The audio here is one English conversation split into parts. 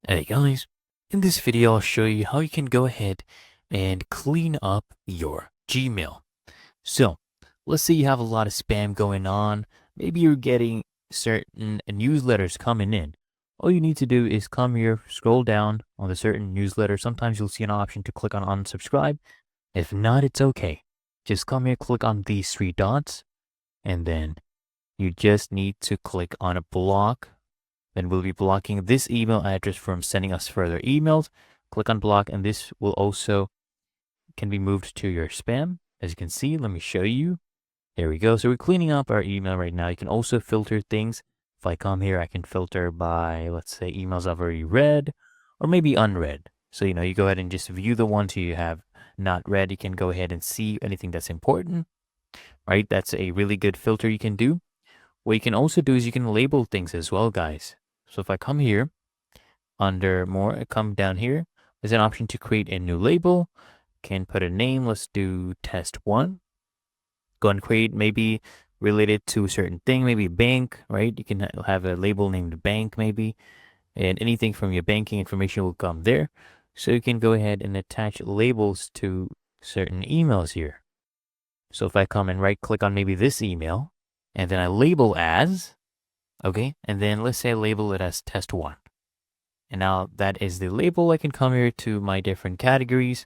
Hey guys, in this video I'll show you how you can go ahead and clean up your Gmail. So, let's say you have a lot of spam going on. Maybe you're getting certain newsletters coming in. All you need to do is come here, scroll down on the certain newsletter. Sometimes you'll see an option to click on unsubscribe. If not, it's okay. Just come here, click on these three dots, and then you just need to click on a block. Then we'll be blocking this email address from sending us further emails. Click on block, and this will also can be moved to your spam. As you can see, let me show you. There we go. So we're cleaning up our email right now. You can also filter things. If I come here, I can filter by, let's say, emails I've already read or maybe unread. So, you go ahead and just view the ones you have not read. You can go ahead and see anything that's important, right? That's a really good filter you can do. What you can also do is you can label things as well, guys. So if I come here, under more, I come down here, there's an option to create a new label. Can put a name. Let's do test 1. Go and create maybe related to a certain thing, maybe bank, right? You can have a label named bank maybe, and anything from your banking information will come there. So you can go ahead and attach labels to certain emails here. So if I come and right click on maybe this email, and then I label as, okay, and then let's say I label it as test 1. And now that is the label. I can come here to my different categories.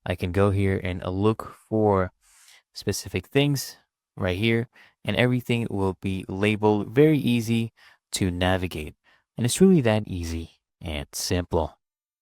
I can go here and look for specific things right here, and everything will be labeled. Very easy to navigate. And it's really that easy and simple.